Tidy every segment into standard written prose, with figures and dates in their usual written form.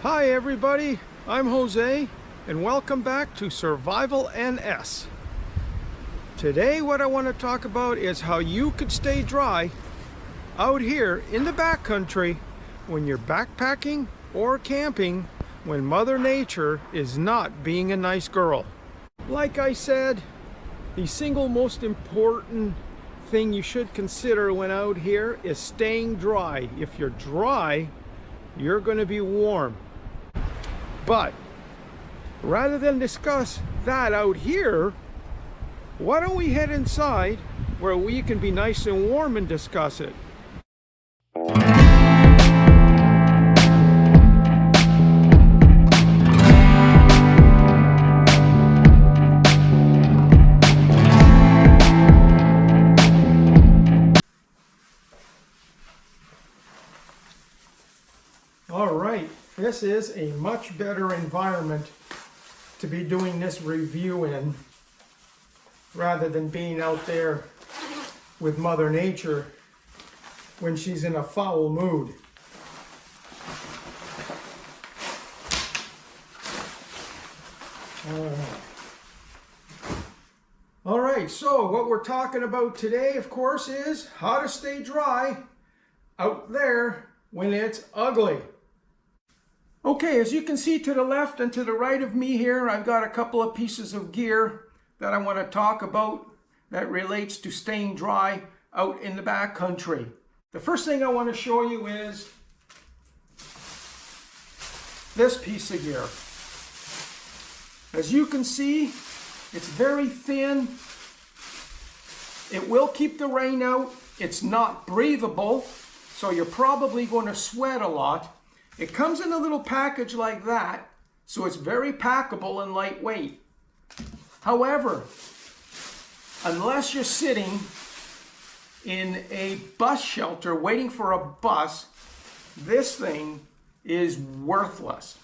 Hi everybody, I'm Jose and welcome back to Survival NS. Today what I want to talk about is how you could stay dry out here in the backcountry when you're backpacking or camping when Mother Nature is not being a nice girl. Like I said, the single most important thing you should consider when out here is staying dry. If you're dry, you're going to be warm. But rather than discuss that out here, why don't we head inside where we can be nice and warm and discuss it? All right, this is a much better environment to be doing this review in rather than being out there with Mother Nature when she's in a foul mood. All right, so what we're talking about today, of course, is how to stay dry out there when it's ugly. Okay, as you can see to the left and to the right of me here, I've got a couple of pieces of gear that I want to talk about that relates to staying dry out in the backcountry. The first thing I want to show you is this piece of gear. As you can see, it's very thin. It will keep the rain out. It's not breathable, so you're probably going to sweat a lot. It comes in a little package like that, so it's very packable and lightweight. However, unless you're sitting in a bus shelter waiting for a bus, this thing is worthless.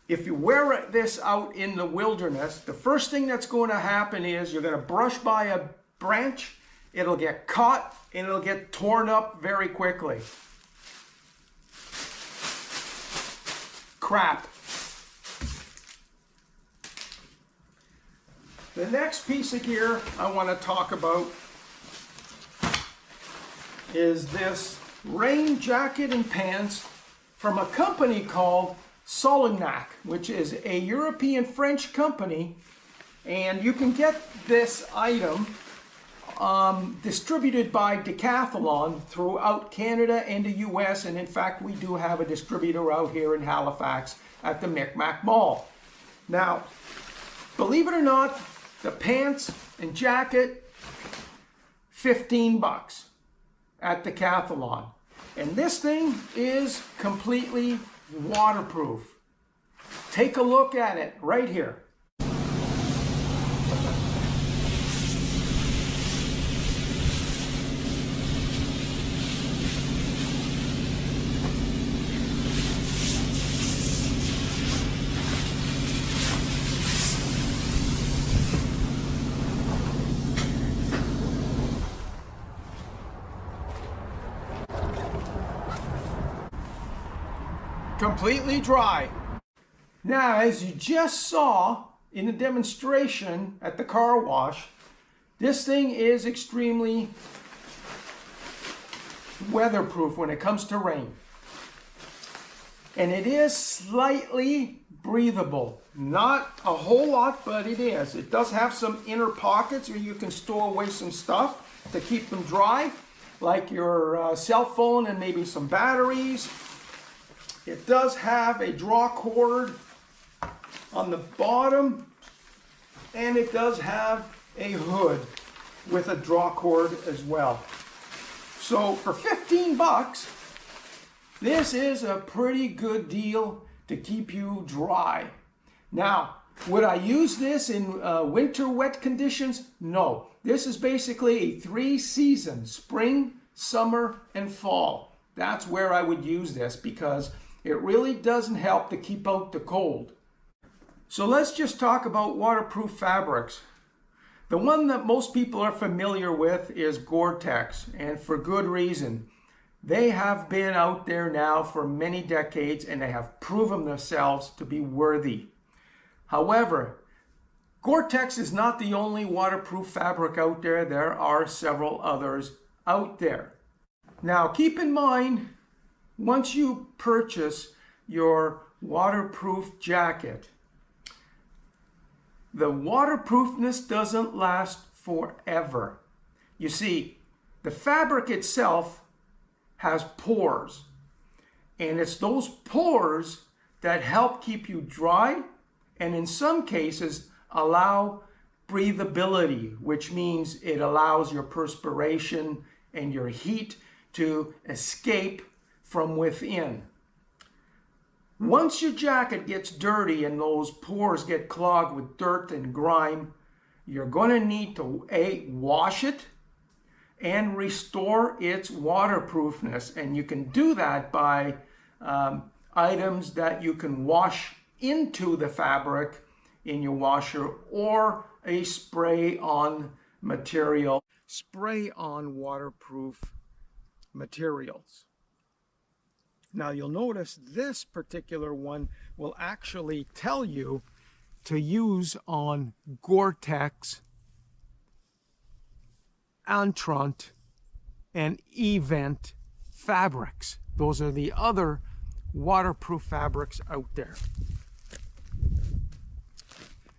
If you wear this out in the wilderness, the first thing that's going to happen is you're going to brush by a branch, it'll get caught, and it'll get torn up very quickly. Crap. The next piece of gear I want to talk about is this rain jacket and pants from a company called Solignac, which is a European French company, and you can get this item distributed by Decathlon throughout Canada and the US, and in fact we do have a distributor out here in Halifax at the Micmac Mall. Now, believe it or not, the pants and jacket, 15 bucks at Decathlon. And this thing is completely waterproof. Take a look at it right here. Completely dry. Now, as you just saw in the demonstration at the car wash, this thing is extremely weatherproof when it comes to rain. And it is slightly breathable. Not a whole lot, but it is. It does have some inner pockets where you can store away some stuff to keep them dry, like your cell phone and maybe some batteries. It does have a draw cord on the bottom, and it does have a hood with a draw cord as well. So for 15 bucks, this is a pretty good deal to keep you dry. Now, would I use this in winter wet conditions? No. This is basically a 3-season, spring, summer, and fall. That's where I would use this because it really doesn't help to keep out the cold. So let's just talk about waterproof fabrics. The one that most people are familiar with is Gore-Tex, and for good reason. They have been out there now for many decades and they have proven themselves to be worthy. However, Gore-Tex is not the only waterproof fabric out there. There are several others out there. Now keep in mind, once you purchase your waterproof jacket, the waterproofness doesn't last forever. You see, the fabric itself has pores, and it's those pores that help keep you dry and in some cases allow breathability, which means it allows your perspiration and your heat to escape from within. Once your jacket gets dirty and those pores get clogged with dirt and grime, you're going to need to wash it and restore its waterproofness. And you can do that by items that you can wash into the fabric in your washer, or a spray-on material. Spray-on waterproof materials. Now you'll notice this particular one will actually tell you to use on Gore-Tex, Antront, and Event fabrics. Those are the other waterproof fabrics out there.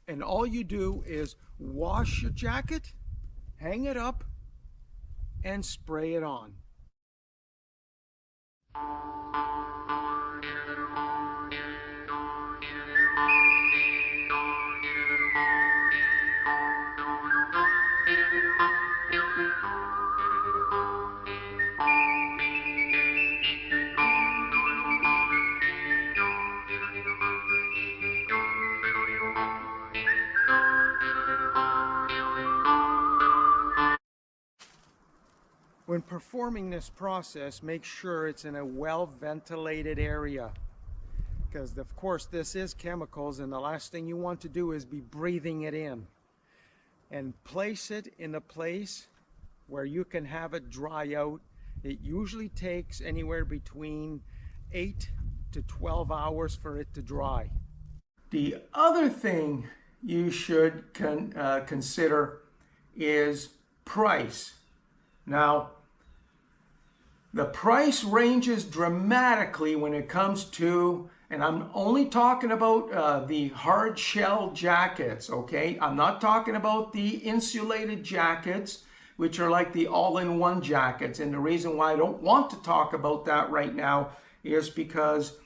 And all you do is wash your jacket, hang it up, and spray it on. When performing this process, make sure it's in a well-ventilated area, because of course this is chemicals and the last thing you want to do is be breathing it in. And place it in a place where you can have it dry out. It usually takes anywhere between 8 to 12 hours for it to dry. The other thing you should consider is price. Now, the price ranges dramatically when it comes to, and I'm only talking about the hard shell jackets, okay? I'm not talking about the insulated jackets, which are like the all-in-one jackets. And the reason why I don't want to talk about that right now is because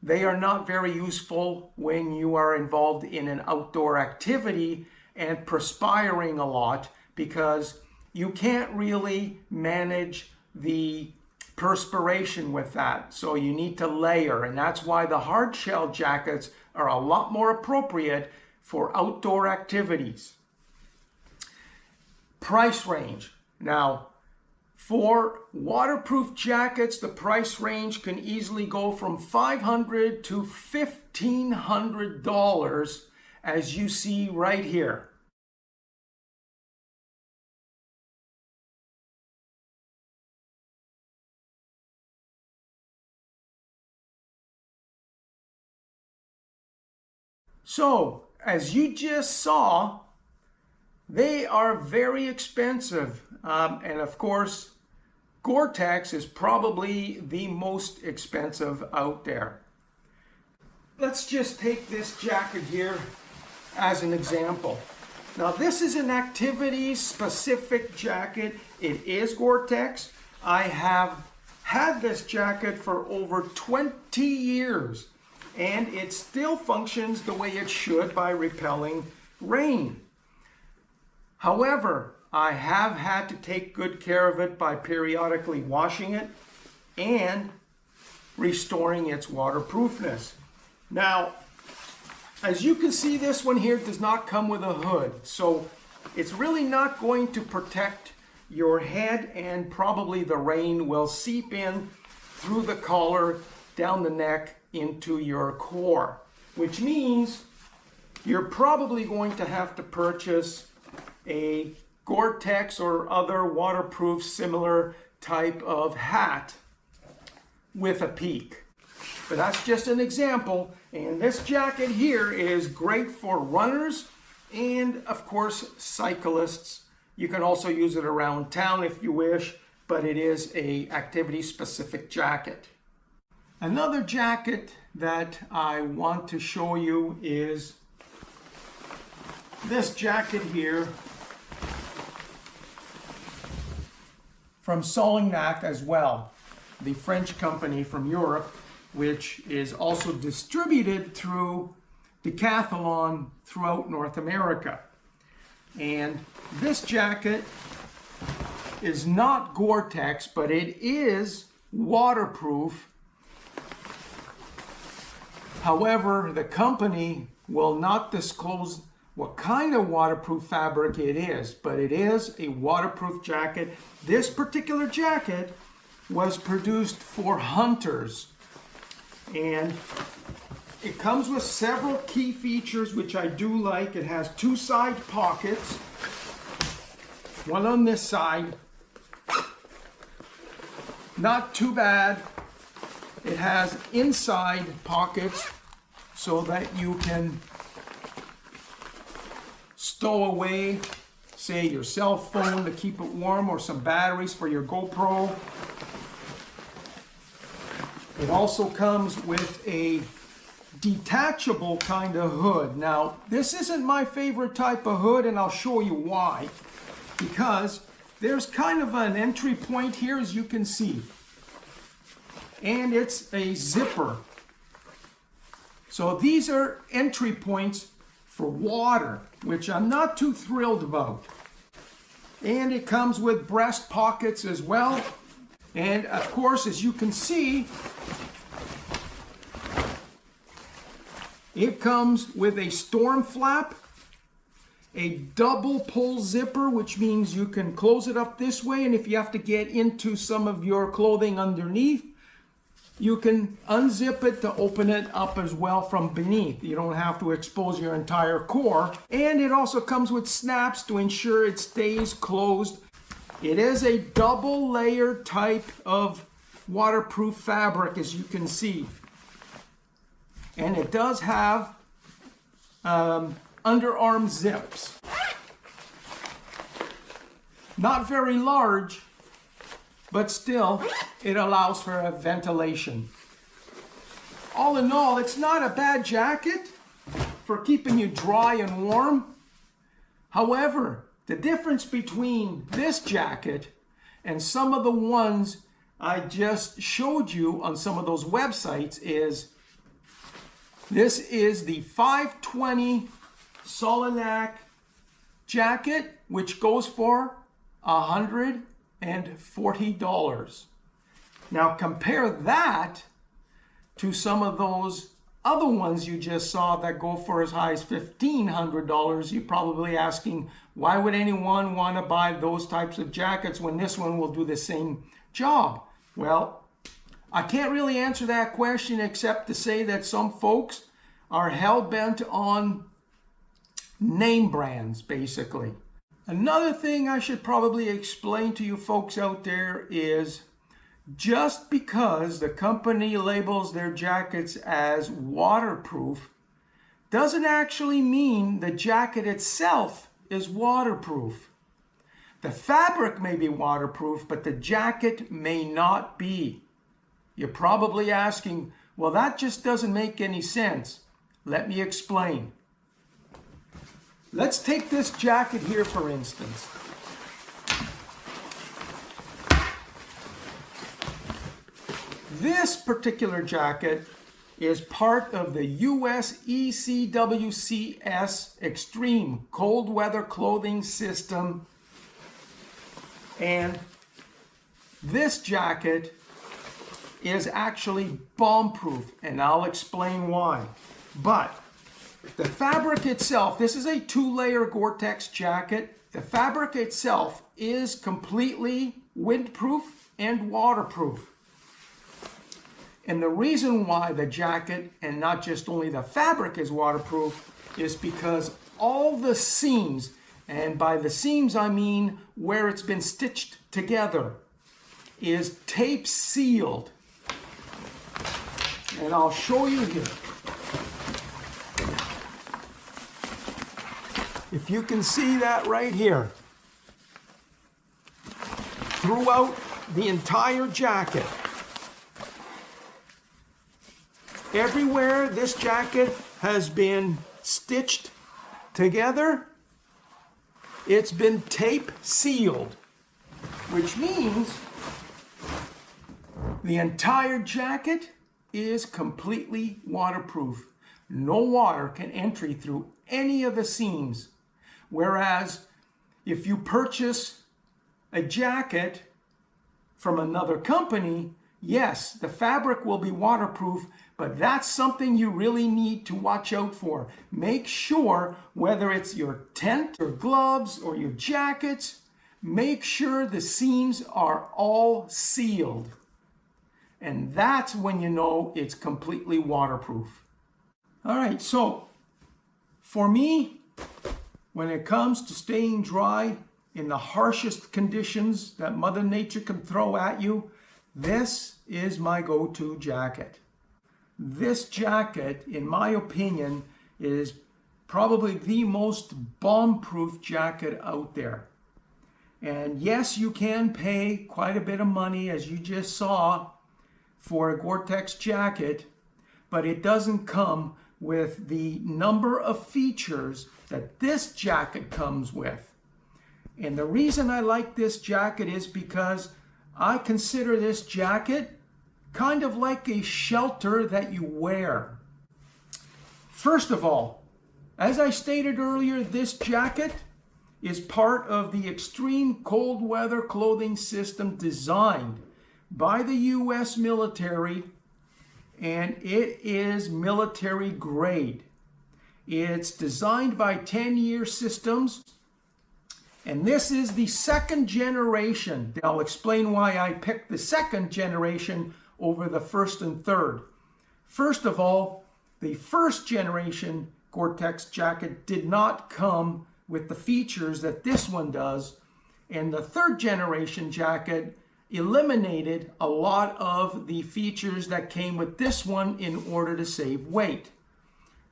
they are not very useful when you are involved in an outdoor activity and perspiring a lot, because you can't really manage the perspiration with that. So you need to layer, and that's why the hard shell jackets are a lot more appropriate for outdoor activities. Price range. Now, for waterproof jackets, the price range can easily go from $500 to $1,500, as you see right here. So, as you just saw, they are very expensive. And of course, Gore-Tex is probably the most expensive out there. Let's just take this jacket here as an example. Now, this is an activity-specific jacket. It is Gore-Tex. I have had this jacket for over 20 years. And it still functions the way it should by repelling rain. However, I have had to take good care of it by periodically washing it and restoring its waterproofness. Now, as you can see, this one here does not come with a hood, so it's really not going to protect your head, and probably the rain will seep in through the collar, down the neck, into your core, which means you're probably going to have to purchase a Gore-Tex or other waterproof similar type of hat with a peak. But that's just an example. And this jacket here is great for runners and, of course, cyclists. You can also use it around town if you wish, but it is a activity-specific jacket. Another jacket that I want to show you is this jacket here from Solignac as well, the French company from Europe, which is also distributed through Decathlon throughout North America. And this jacket is not Gore-Tex, but it is waterproof. However, the company will not disclose what kind of waterproof fabric it is, but it is a waterproof jacket. This particular jacket was produced for hunters, and it comes with several key features which I do like. It has two side pockets, one on this side, not too bad. It has inside pockets so that you can stow away, say, your cell phone to keep it warm, or some batteries for your GoPro. It also comes with a detachable kind of hood. Now, this isn't my favorite type of hood, and I'll show you why. Because there's kind of an entry point here, as you can see. And it's a zipper. So these are entry points for water, which I'm not too thrilled about. And it comes with breast pockets as well. And of course, as you can see, it comes with a storm flap, a double pull zipper, which means you can close it up this way, and if you have to get into some of your clothing underneath, you can unzip it to open it up as well from beneath. You don't have to expose your entire core. And it also comes with snaps to ensure it stays closed. It is a double layer type of waterproof fabric, as you can see. And it does have underarm zips. Not very large, but still, it allows for a ventilation. All in all, it's not a bad jacket for keeping you dry and warm. However, the difference between this jacket and some of the ones I just showed you on some of those websites is this is the 520 Solignac jacket, which goes for $140. Now compare that to some of those other ones you just saw that go for as high as $1,500. You're probably asking, why would anyone want to buy those types of jackets when this one will do the same job? Well, I can't really answer that question except to say that some folks are hell-bent on name brands, basically. Another thing I should probably explain to you folks out there is just because the company labels their jackets as waterproof doesn't actually mean the jacket itself is waterproof. The fabric may be waterproof, but the jacket may not be. You're probably asking, well, that just doesn't make any sense. Let me explain. Let's take this jacket here, for instance. This particular jacket is part of the US ECWCS Extreme Cold Weather Clothing System. And this jacket is actually bomb-proof, and I'll explain why. But the fabric itself, this is a 2-layer Gore-Tex jacket. The fabric itself is completely windproof and waterproof. And the reason why the jacket, and not just only the fabric, is waterproof is because all the seams, and by the seams I mean where it's been stitched together, is tape sealed. And I'll show you here. If you can see that right here, throughout the entire jacket, everywhere this jacket has been stitched together, it's been tape sealed, which means the entire jacket is completely waterproof. No water can enter through any of the seams. Whereas if you purchase a jacket from another company, yes, the fabric will be waterproof, but that's something you really need to watch out for. Make sure, whether it's your tent or gloves or your jackets, make sure the seams are all sealed. And that's when you know it's completely waterproof. All right, so for me, when it comes to staying dry in the harshest conditions that Mother Nature can throw at you, this is my go-to jacket. This jacket, in my opinion, is probably the most bomb-proof jacket out there. And yes, you can pay quite a bit of money, as you just saw, for a Gore-Tex jacket, but it doesn't come with the number of features that this jacket comes with. And the reason I like this jacket is because I consider this jacket kind of like a shelter that you wear. First of all, as I stated earlier, this jacket is part of the extreme cold weather clothing system designed by the U.S. military, and it is military grade. It's designed by 10-Year Systems, and this is the second generation. I'll explain why I picked the second generation over the first and third. First of all, the first generation Gore-Tex jacket did not come with the features that this one does, and the third generation jacket eliminated a lot of the features that came with this one in order to save weight.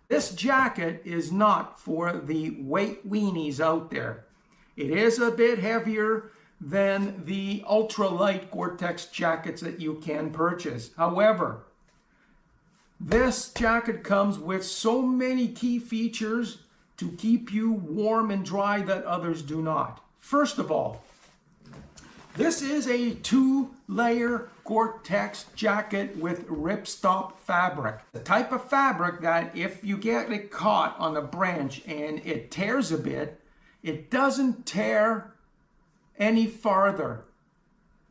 This jacket is not for the weight weenies out there. It is a bit heavier than the ultralight Gore-Tex jackets that you can purchase. However, this jacket comes with so many key features to keep you warm and dry that others do not. First of all, this is a 2-layer Gore-Tex jacket with ripstop fabric. The type of fabric that if you get it caught on a branch and it tears a bit, it doesn't tear any farther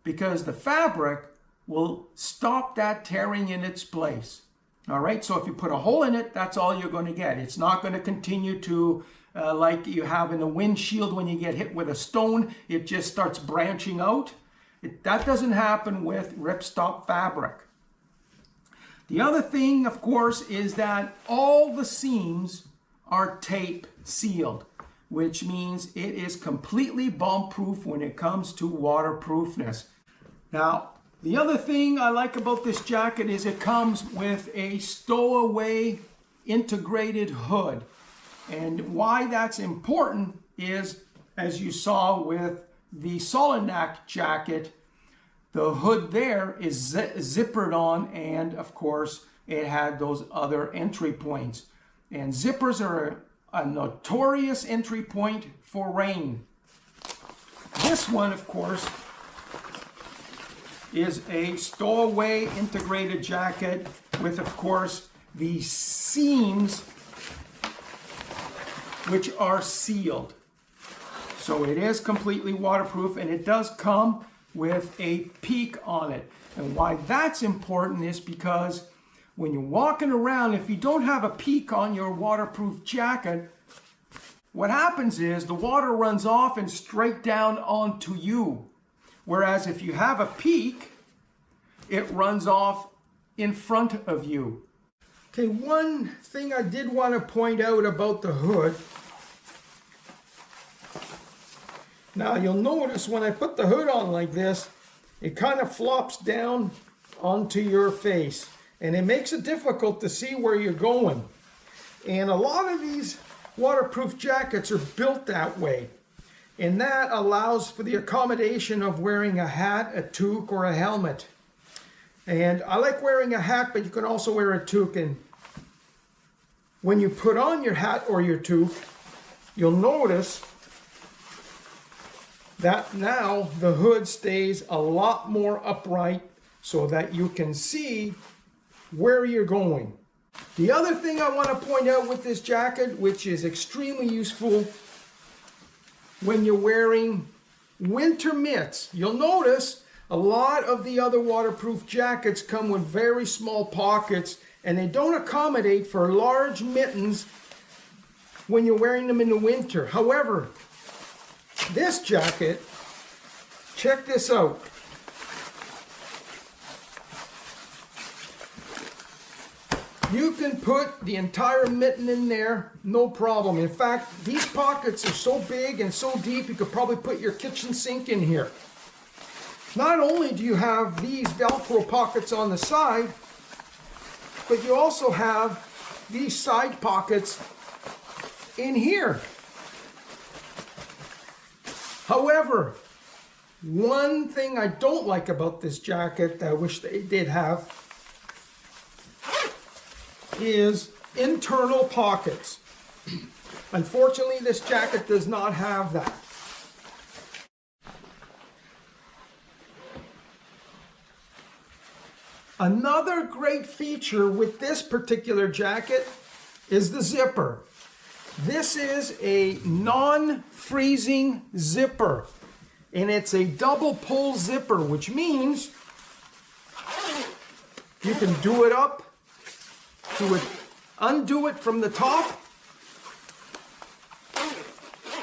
because the fabric will stop that tearing in its place. All right, so if you put a hole in it, that's all you're going to get. It's not going to continue to like you have in the windshield when you get hit with a stone, it just starts branching out. That doesn't happen with ripstop fabric. The other thing, of course, is that all the seams are tape sealed, which means it is completely bomb-proof when it comes to waterproofness. Now, the other thing I like about this jacket is it comes with a stowaway integrated hood. And why that's important is, as you saw with the Solinak jacket, the hood there is zippered on, and of course it had those other entry points. And zippers are a notorious entry point for rain. This one, of course, is a stowaway integrated jacket with, of course, the seams which are sealed. So it is completely waterproof, and it does come with a peak on it. And why that's important is because when you're walking around, if you don't have a peak on your waterproof jacket, what happens is the water runs off and straight down onto you. Whereas if you have a peak, it runs off in front of you. Okay, one thing I did want to point out about the hood. Now you'll notice when I put the hood on like this, it kind of flops down onto your face. and it makes it difficult to see where you're going. And a lot of these waterproof jackets are built that way. And that allows for the accommodation of wearing a hat, a toque, or a helmet. And I like wearing a hat, but you can also wear a toque. And when you put on your hat or your toque, you'll notice that now the hood stays a lot more upright so that you can see where you're going. The other thing I want to point out with this jacket, which is extremely useful when you're wearing winter mitts. You'll notice a lot of the other waterproof jackets come with very small pockets, and they don't accommodate for large mittens when you're wearing them in the winter. However, this jacket, check this out. You can put the entire mitten in there, no problem. In fact, these pockets are so big and so deep, you could probably put your kitchen sink in here. Not only do you have these Velcro pockets on the side, but you also have these side pockets in here. However, one thing I don't like about this jacket that I wish they did have is internal pockets. Unfortunately, this jacket does not have that. Another great feature with this particular jacket is the zipper. This is a non-freezing zipper, and it's a double pull zipper, which means you can do it up, undo it from the top,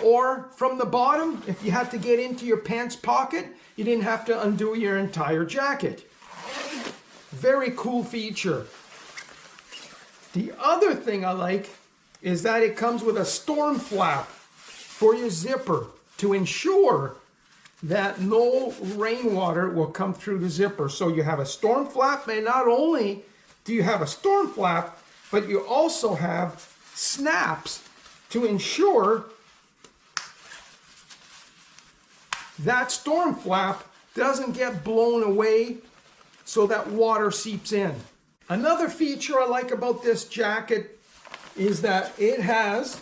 or from the bottom. If you had to get into your pants pocket, you didn't have to undo your entire jacket. Very cool feature. The other thing I like is that it comes with a storm flap for your zipper to ensure that no rainwater will come through the zipper. So you have a storm flap, and not only do you have a storm flap, but you also have snaps to ensure that storm flap doesn't get blown away so that water seeps in. Another feature I like about this jacket is that it has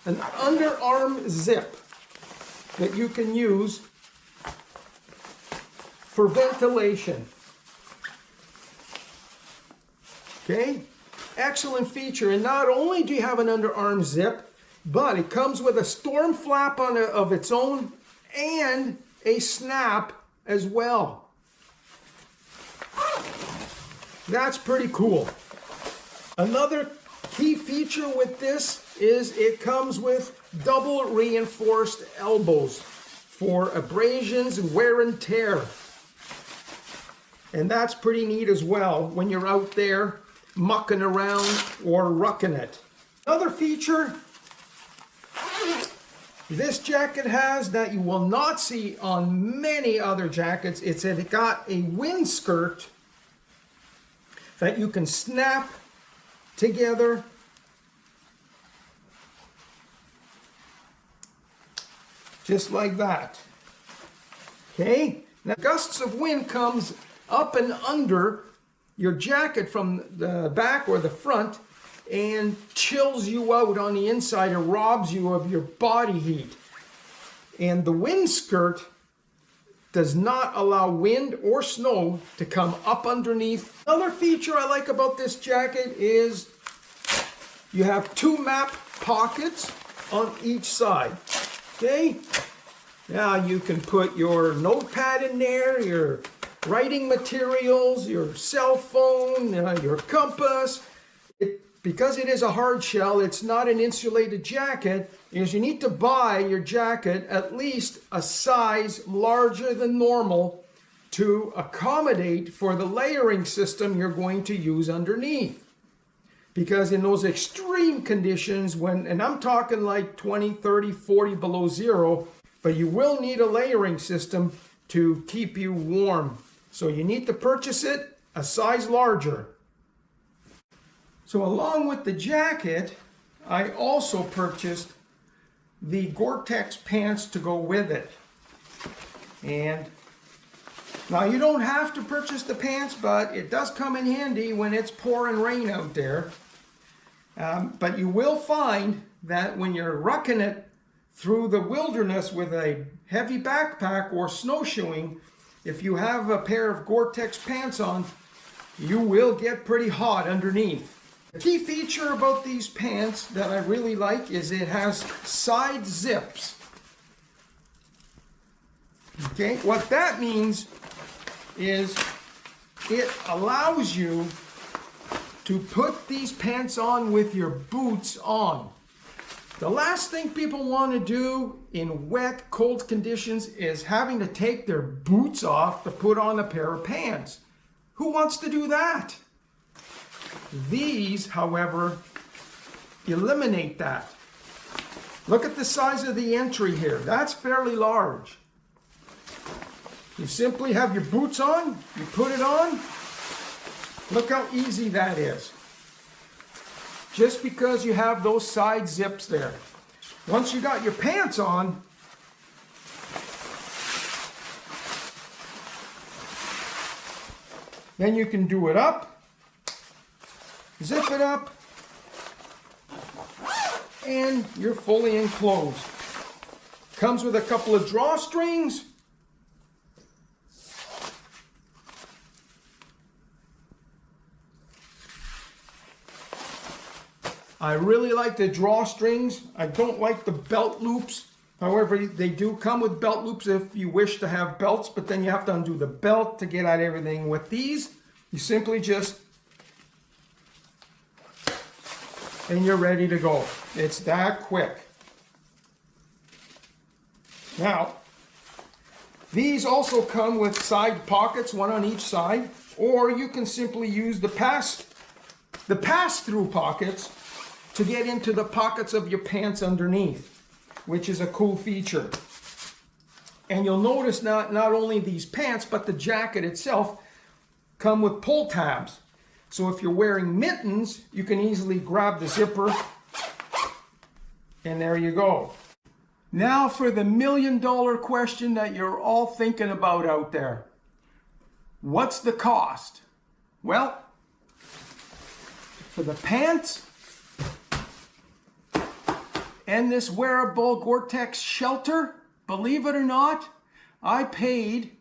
an underarm zip that you can use for ventilation. Okay, excellent feature. And not only do you have an underarm zip, but it comes with a storm flap of its own and a snap as well. That's pretty cool. Another key feature with this is it comes with double reinforced elbows for abrasions, wear and tear. And that's pretty neat as well when you're out there mucking around or rucking it. Another feature this jacket has that you will not see on many other jackets, it's that it got a wind skirt that you can snap together just like that. Okay, now gusts of wind comes up and under your jacket from the back or the front and chills you out on the inside and robs you of your body heat. And the wind skirt does not allow wind or snow to come up underneath. Another feature I like about this jacket is you have two map pockets on each side. Okay, now you can put your notepad in there, your writing materials, your cell phone, your compass. Because it is a hard shell, it's not an insulated jacket, is you need to buy your jacket at least a size larger than normal to accommodate for the layering system you're going to use underneath. Because in those extreme conditions, and I'm talking like 20, 30, 40 below zero, but you will need a layering system to keep you warm. So you need to purchase it a size larger. So along with the jacket, I also purchased the Gore-Tex pants to go with it. And now you don't have to purchase the pants, but it does come in handy when it's pouring rain out there. But you will find that when you're rucking it through the wilderness with a heavy backpack or snowshoeing, if you have a pair of Gore-Tex pants on, you will get pretty hot underneath. The key feature about these pants that I really like is it has side zips. Okay, what that means is it allows you to put these pants on with your boots on. The last thing people want to do in wet, cold conditions is having to take their boots off to put on a pair of pants. Who wants to do that? These, however, eliminate that. Look at the size of the entry here. That's fairly large. You simply have your boots on, you put it on. Look how easy that is. Just because you have those side zips there. Once you got your pants on, then you can do it up, zip it up, and you're fully enclosed. Comes with a couple of drawstrings. I really like the drawstrings. I don't like the belt loops. However, they do come with belt loops if you wish to have belts, but then you have to undo the belt to get at everything. With these, you simply just, and you're ready to go. It's that quick. Now, these also come with side pockets, one on each side, or you can simply use the pass-through pockets to get into the pockets of your pants underneath, which is a cool feature. And you'll notice not only these pants, but the jacket itself come with pull tabs. So if you're wearing mittens, you can easily grab the zipper, and there you go. Now for the million-dollar question that you're all thinking about out there. What's the cost? Well, for the pants and this wearable Gore-Tex shelter, believe it or not, I paid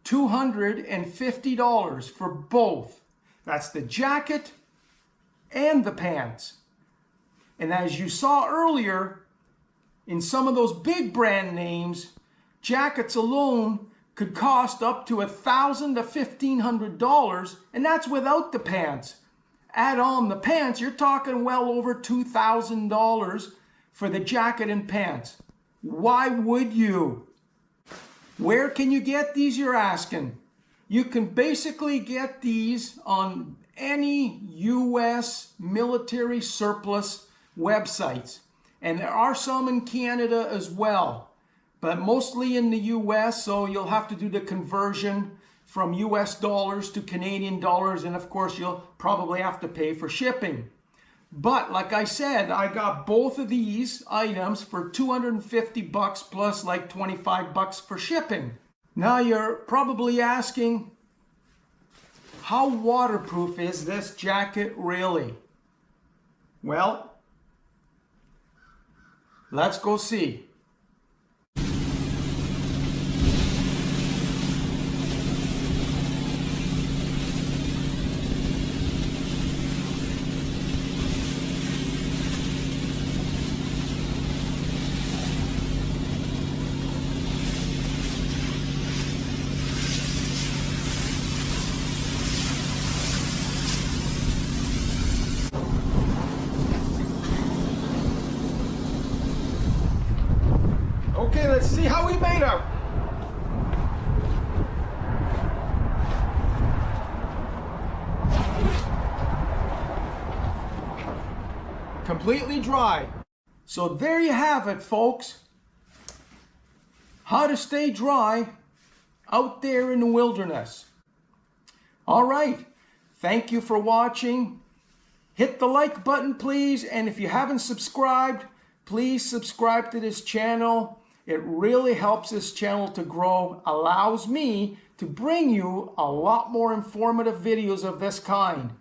$250 for both. That's the jacket and the pants. And as you saw earlier, in some of those big brand names, jackets alone could cost up to $1,000 to $1,500, and that's without the pants. Add on the pants, you're talking well over $2,000 for the jacket and pants. Why would you? Where can you get these, you're asking? You can basically get these on any US military surplus websites. And there are some in Canada as well, but mostly in the US, so you'll have to do the conversion from US dollars to Canadian dollars, and of course you'll probably have to pay for shipping. But like I said, I got both of these items for $250 plus like $25 for shipping. Now you're probably asking, how waterproof is this jacket really? Well, let's go see. Okay, let's see how we made out. Completely dry. So there you have it, folks. How to stay dry out there in the wilderness. All right. Thank you for watching. Hit the like button, please. And if you haven't subscribed, please subscribe to this channel. It really helps this channel to grow, allows me to bring you a lot more informative videos of this kind.